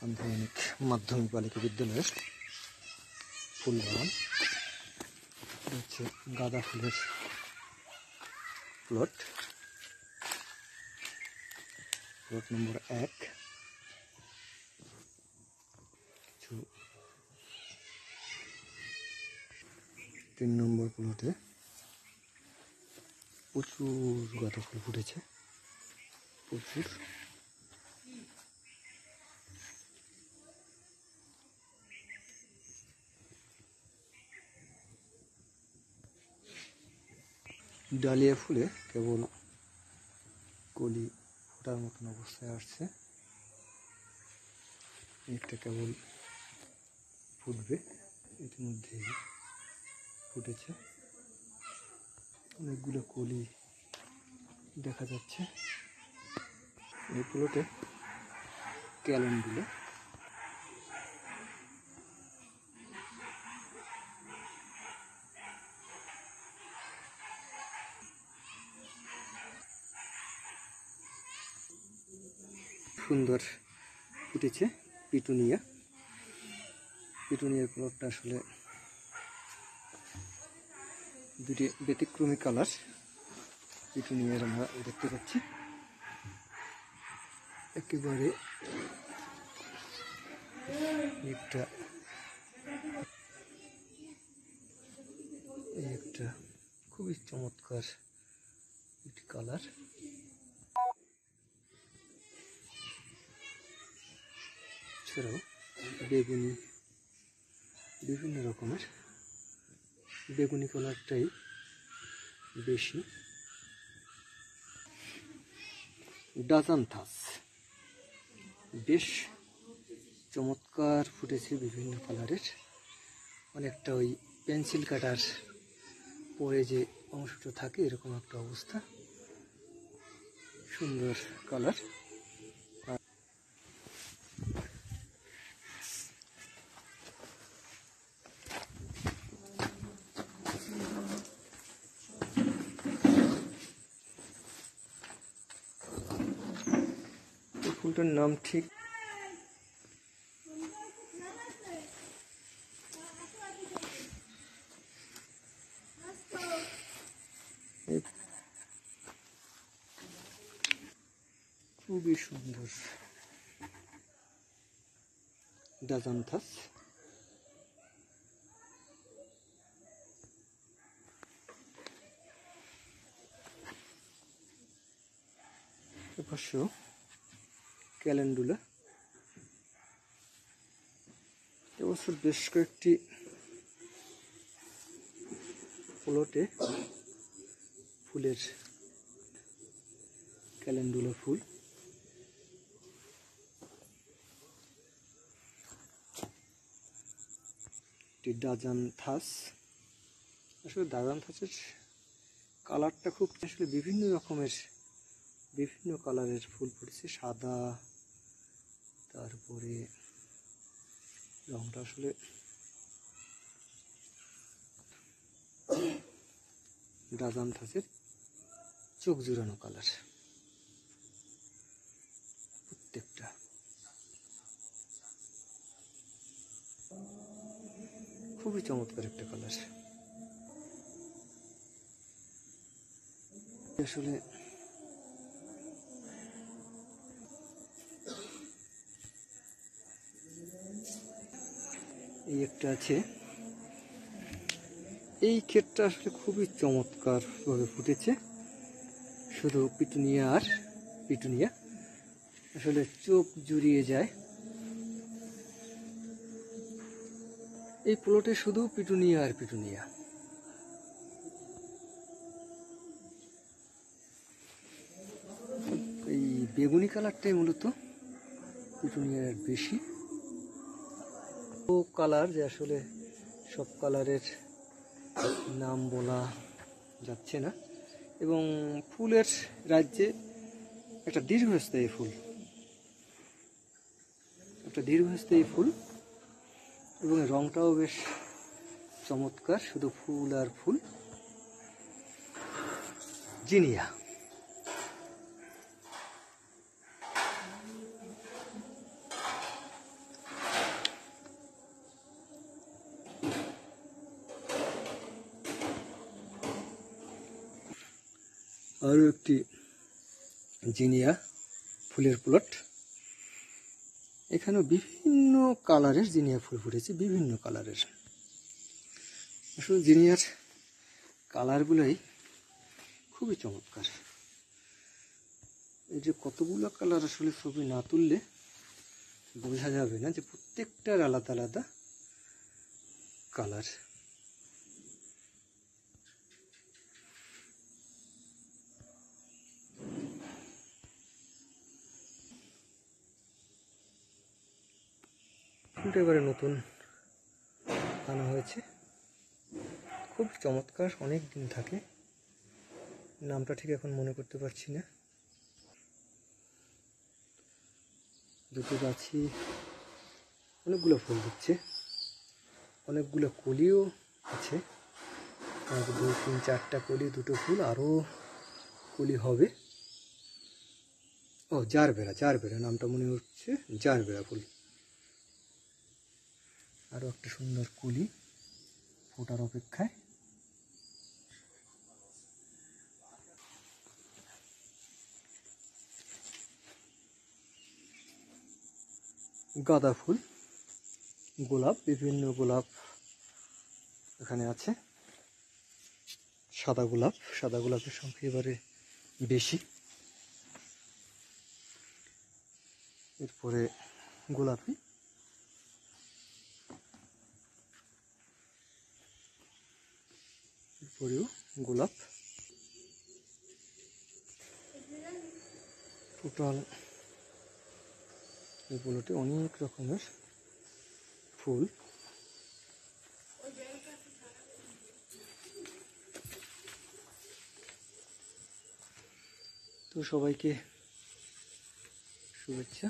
আন্তর্জাতিক মাধ্যমিক বালিকা বিদ্যালয়ের ফুল বাগান। এটা হচ্ছে গাঁদা ফুলের প্লট নম্বর 1। কিছু 3 নম্বর প্লটে প্রচুর গাঁদা ফুল ফুটেছে, প্রচুর। ডালিয়া ফুলে কেবল কলি ফোটার মতন অবস্থায় আসছে, একটা কেবল ফুটবে, ইতিমধ্যে ফুটেছে। অনেকগুলো কলি দেখা যাচ্ছে। এই প্লটে ক্যালেন্ডুলা, সুন্দর ফুটেছে পিটুনিয়া। পিটুনিয়ার প্লটটা আসলে দুটি ব্যতিক্রমী কালার পিটুনিয়ার আমরা দেখতে পাচ্ছি। একেবারে একটা খুবই চমৎকার একটি কালার। এছাড়াও বেগুনি, বিভিন্ন রকমের বেগুনি কালারটাই বেশি। ডাজান্থাস বেশ চমৎকার ফুটেছে, বিভিন্ন কালারের। অনেকটা ওই পেন্সিল কাটার পরে যে অংশটা থাকে এরকম একটা অবস্থা, সুন্দর কালার। এই ফুলটার নাম ঠিক খুবই সুন্দর ডাজান্থাস। এপাশেও ক্যালেন্ডুলা। এবছর বেশ কয়েকটি প্লটে ফুলের ক্যালেন্ডুলা ফুল। ডাজান্থাস, আসলে ডাজান্থাসের কালারটা খুব, আসলে বিভিন্ন রকমের বিভিন্ন কালারের ফুল ফুটেছে, সাদা, তারপরে রংটা আসলে ডাজান্থাসের চোখ জুড়ানো কালার প্রত্যেকটা। খুবই চমৎকার একটা কালার। আসলে এই একটা আছে, এই ক্ষেতটা আসলে খুবই চমৎকার ভাবে ফুটেছে। শুধু পিটুনিয়া আর পিটুনিয়া, আসলে চোখ জুড়িয়ে যায়। এই প্লটে শুধু পিটুনিয়া আর পিটুনিয়া। এই বেগুনি কালারটাই মূলত পিটুনিয়ার বেশি। ও কালার যে আসলে সব কালারের নাম বলা যাচ্ছে না, এবং ফুলের রাজ্যে একটা দীর্ঘস্থায়ী ফুল, এবং রংটাও বেশ চমৎকার। শুধু ফুল আর ফুল। জিনিয়া, আরও একটি জিনিয়া ফুলের প্লট। এখানেও বিভিন্ন কালারের জিনিয়া ফুল ফুটেছে, বিভিন্ন কালারের। আসলে জিনিয়ার কালারগুলোই খুবই চমৎকার। এই যে কতগুলো কালার, আসলে ছবি না তুললে বোঝা যাবে না যে প্রত্যেকটার আলাদা আলাদা কালার। ফুলটা এবারে নতুন আনা হয়েছে, খুব চমৎকার, অনেক দিন থাকে। নামটা ঠিক এখন মনে করতে পারছি না। দুটো গাছই অনেকগুলো ফুল দিচ্ছে, অনেকগুলো কলিও আছে। 1 2 3 4টা কলি, দুটো ফুল, আরও কলি হবে। ও জারবেরা নামটা মনে হচ্ছে, জারবেরা ফুল। আরও একটা সুন্দর কলি ফোটার অপেক্ষায়। গাঁদা ফুল, গোলাপ, বিভিন্ন গোলাপ এখানে আছে। সাদা গোলাপের সংখ্যা এবারে বেশি। এরপরে গোলাপি, এরপরেও গোলাপ। টোটাল এগুলোতে অনেক রকমের ফুল। তো সবাইকে শুভেচ্ছা।